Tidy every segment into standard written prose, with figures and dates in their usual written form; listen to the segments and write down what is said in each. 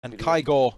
And Kaigor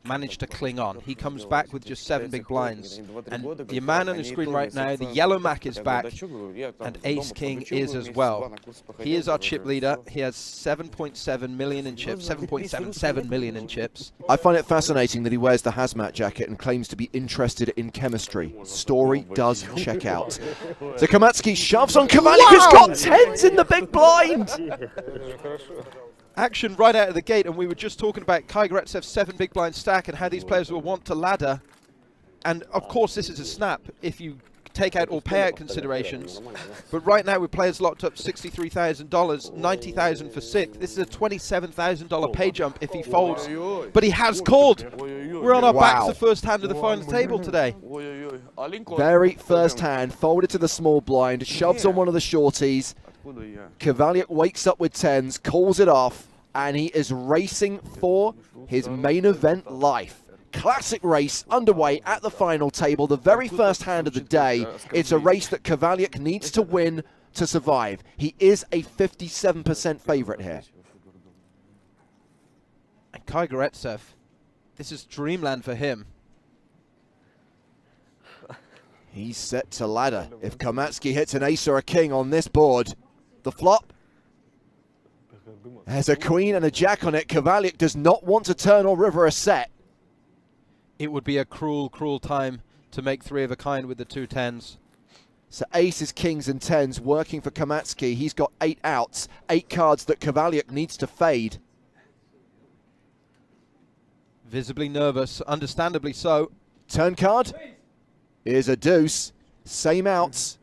managed to cling on. He comes back with just 7 big blinds. And the man on the screen right now, the yellow Mac is back, and Ace King is as well. He is our chip leader. He has 7.7 million in chips, 7.77 million in chips. I find it fascinating that he wears the hazmat jacket and claims to be interested in chemistry. Story does check out. So Kamatsky shoves on Kavalik, who's got 10s in the big blind! Action right out of the gate, and we were just talking about Kaigaretsev's 7 big blind stack and how these players will want to ladder. And of course this is a snap if you take out all payout considerations. But right now with players locked up $63,000, $90,000 for 6. This is a $27,000 pay jump if he folds. But he has called. We're on our backs the first hand of the final table today. Very first hand, folded to the small blind, shoves on one of the shorties. Kavaliuk wakes up with 10s, calls it off, and he is racing for his main event life. Classic race underway at the final table, the very first hand of the day. It's a race that Kavaliuk needs to win to survive. He is a 57% favorite here. And Kaigaretsev, this is dreamland for him. He's set to ladder. If Kamatsky hits an ace or a king on this board, the flop, there's a queen and a jack on it. Kavaliuk does not want to turn or river a set. It would be a cruel, cruel time to make 3 of a kind with the 2 10s. So aces, kings and 10s working for Kamatsky. He's got 8 outs, 8 cards that Kavaliuk needs to fade. Visibly nervous, understandably so. Turn card is a deuce, same outs.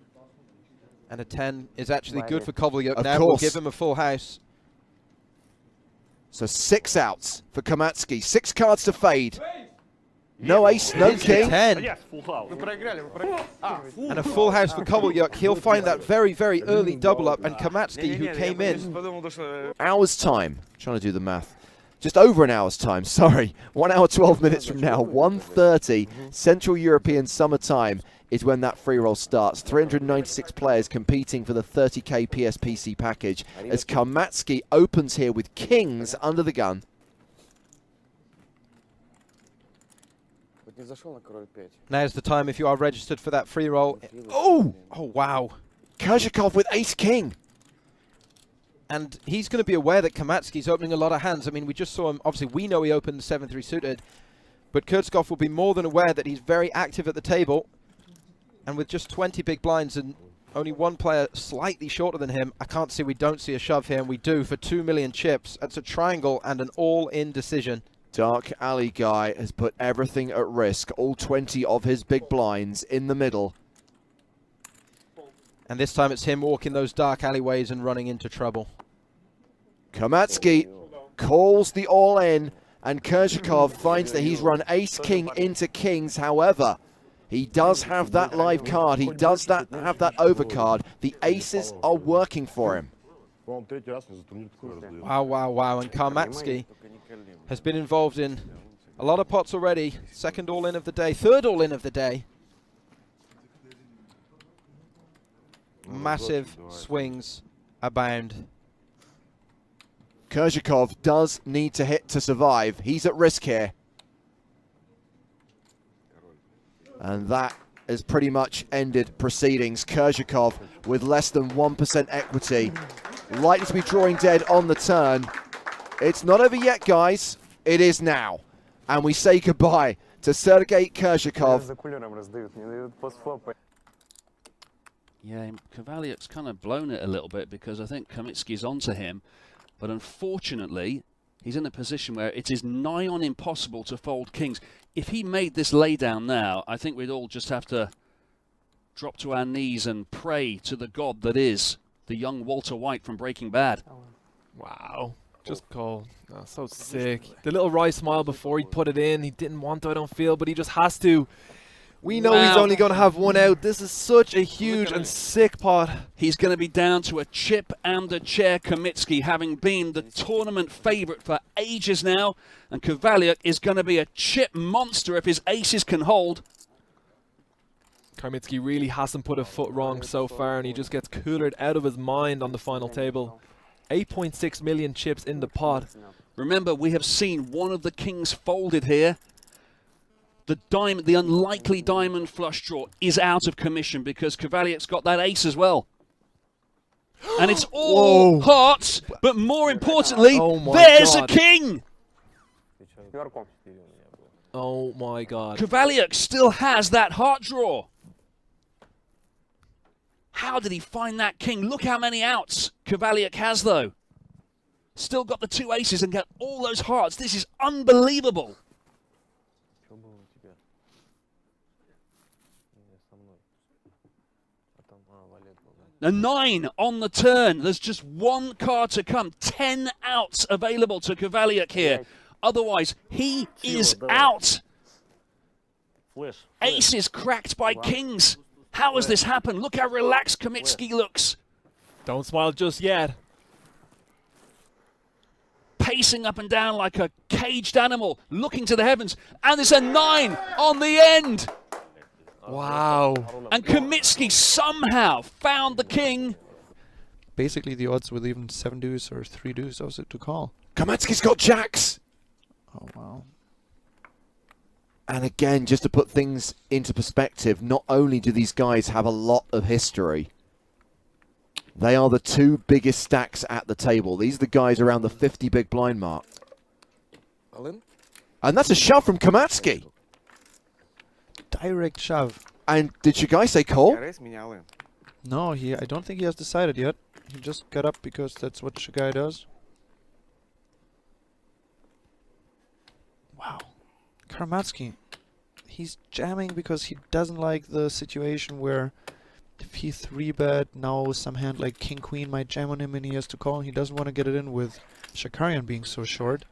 And a 10 is actually good for Kovalyuk now. We'll We'll give him a full house. So 6 outs for Kamatsky. 6 cards to fade. No ace, no king. 10. And a full house for Kovalyuk. He'll find that very, very early double up. And Kamatsky, who came in. Hour's time. Trying to do the math. Just over an hour's time, sorry. 1 hour, 12 minutes from now. 1:30 Central European Summer Time is when that free roll starts. 396 players competing for the 30k PSPC package as Kamatsky opens here with kings under the gun. Now's the time if you are registered for that free roll. Oh! Oh, wow. Kurzhakov with ace-king. And he's going to be aware that Kamatsky's opening a lot of hands. I mean, we just saw him. Obviously, we know he opened the 7-3 suited. But Kurzhakov will be more than aware that he's very active at the table. And with just 20 big blinds and only 1 player slightly shorter than him, I can't see we don't see a shove here. And we do for 2 million chips. That's a triangle and an all-in decision. Dark Alley guy has put everything at risk. All 20 of his big blinds in the middle. And this time it's him walking those dark alleyways and running into trouble. Kamatsky calls the all-in, and Kurzhakov finds that he's run ace-king into kings. However, he does have that live card. He does have that overcard. The aces are working for him. Wow, wow, wow. And Kamatsky has been involved in a lot of pots already. Second all-in of the day. Third all-in of the day. Massive swings abound. Kurzhakov does need to hit to survive. He's at risk here. And that has pretty much ended proceedings. Kurzhakov with less than 1% equity. Likely to be drawing dead on the turn. It's not over yet, guys. It is now. And we say goodbye to Sergei Kurzhakov. Yeah, Kavaliuk's kind of blown it a little bit because I think Kamatsky's onto him. But unfortunately, he's in a position where it is nigh on impossible to fold kings. If he made this laydown now, I think we'd all just have to drop to our knees and pray to the god that is the young Walter White from Breaking Bad. Wow. Just call. Oh, so sick. The little wry smile before he put it in. He didn't want to, I don't feel, but he just has to. We know he's only going to have 1 out. This is such a huge and sick pot. He's going to be down to a chip and a chair. Kamatsky having been the tournament favourite for ages now. And Kavaliuk is going to be a chip monster if his aces can hold. Kamatsky really hasn't put a foot wrong so far, and he just gets coolered out of his mind on the final table. 8.6 million chips in the pot. Remember, we have seen one of the kings folded here. The diamond, the unlikely diamond flush draw is out of commission because Cavaliak's got that ace as well. And it's all hearts, but more importantly, there's a king! Oh my god. Cavaliak still has that heart draw. How did he find that king? Look how many outs Cavaliak has, though. Still got the 2 aces and got all those hearts. This is unbelievable. A 9 on the turn. There's just 1 card to come. 10 outs available to Cavaliak here. Otherwise, he is out. Aces cracked by kings. How has this happened? Look how relaxed Kamitsky looks. Don't smile just yet. Pacing up and down like a caged animal, looking to the heavens. And there's a 9 on the end. Wow. And Kamitsky somehow found the king. Basically, the odds with even 7 deuce or 3 deuce also to call. Kamitsky's got jacks. Oh, wow. And again, just to put things into perspective, not only do these guys have a lot of history, they are the 2 biggest stacks at the table. These are the guys around the 50 big blind mark. And that's a shove from Kamitsky. Direct shove. And did Shagai say call? No, I don't think he has decided yet. He just got up because that's what Shagai does. Wow. Karmatsky, he's jamming because he doesn't like the situation where if he 3-bet, now some hand like king-queen might jam on him and he has to call. He doesn't want to get it in with Shakarian being so short.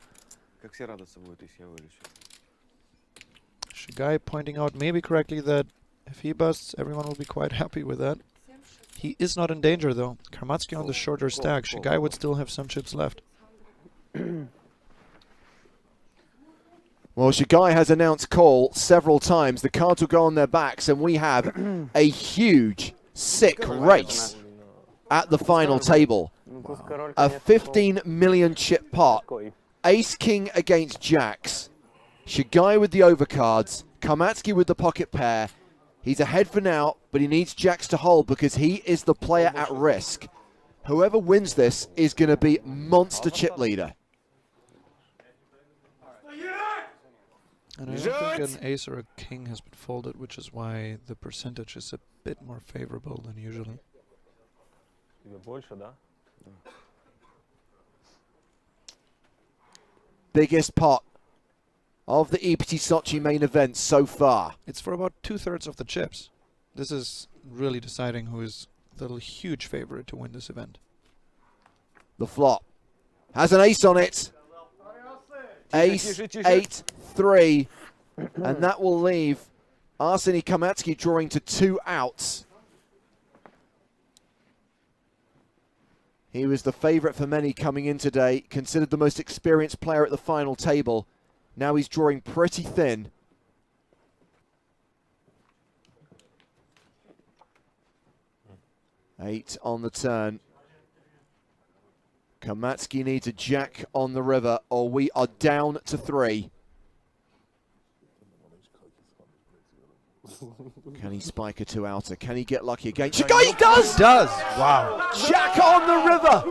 Shagai pointing out maybe correctly that if he busts, everyone will be quite happy with that. He is not in danger though. Karmatsky on the shorter stack. Shagai would still have some chips left. Well, Shagai has announced call several times. The cards will go on their backs, and we have a huge, sick race at the final table. Wow. A 15 million chip pot. Ace King against Jacks. Shagai with the overcards. Karmatsky with the pocket pair. He's ahead for now, but he needs Jacks to hold because he is the player at risk. Whoever wins this is going to be monster chip leader. And I don't think an ace or a king has been folded, which is why the percentage is a bit more favorable than usually. Biggest pot of the EPT Sochi main event so far. It's for about 2/3 of the chips. This is really deciding who is the huge favorite to win this event. The flop has an ace on it. Ace, 8, 3, and that will leave Arseny Karmatsky drawing to 2 outs. He was the favourite for many coming in today, considered the most experienced player at the final table. Now he's drawing pretty thin. Eight on the turn. Karmatsky needs a jack on the river, or we are down to 3. Can he spike a 2-outer? Can he get lucky again? Shagai, he does! Wow. Jack on the river!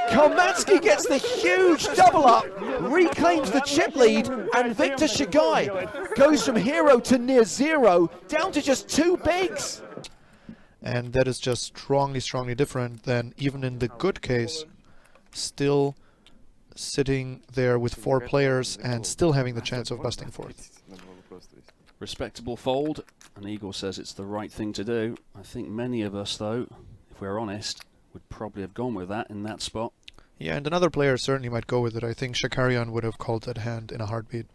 Karmatsky gets the huge double up, reclaims the chip lead, and Victor Shagai goes from hero to near 0, down to just 2 bigs. And that is just strongly, strongly different than even in the good case, still sitting there with 4 players and still having the chance of busting forth. Respectable fold, and Igor says it's the right thing to do. I think many of us, though, if we're honest, would probably have gone with that in that spot. Yeah, and another player certainly might go with it. I think Shakarian would have called that hand in a heartbeat.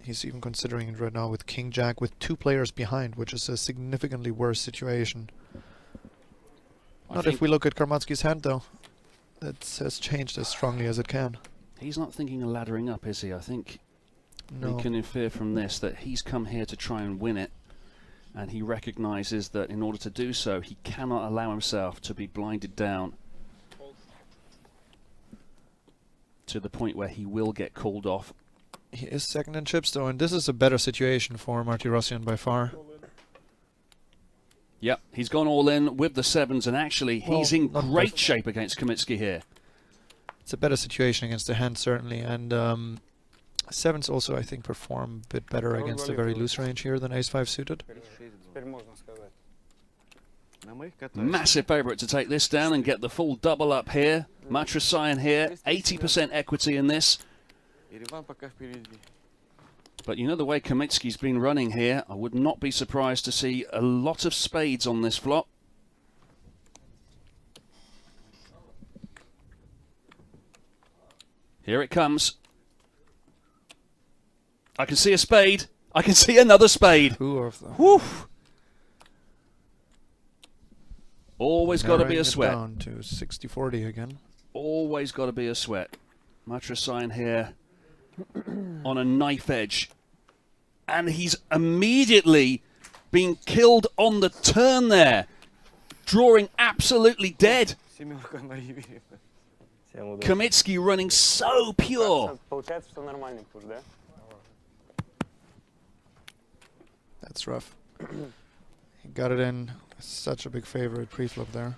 He's even considering it right now with King Jack with 2 players behind, which is a significantly worse situation. Not if we look at Karmatsky's hand, though. That has changed as strongly as it can. He's not thinking of laddering up, is he? I think no. We can infer from this that he's come here to try and win it, and he recognises that in order to do so, he cannot allow himself to be blinded down. to the point where he will get called off. He is second in chips though, and this is a better situation for Martirosyan by far. Yep, he's gone all in with the sevens, and actually he's in great shape against Kamitsky here. It's a better situation against the hand, certainly, and sevens also, I think, perform a bit better against a very loose range here than ace-5 suited. Massive favourite to take this down and get the full double up here. Martirosyan here, 80% equity in this. But you know the way Kamitsky's been running here, I would not be surprised to see a lot of spades on this flop. Here it comes. I can see a spade. I can see another spade. Two of them. Whew. Always got to be a Narrowing it sweat. down to 60-40 again. Always got to be a sweat. Martirosyan here on a knife edge. And he's immediately been killed on the turn there. Drawing absolutely dead. Kamitsky running so pure. That's rough. He got it in. Such a big favorite pre-flop there.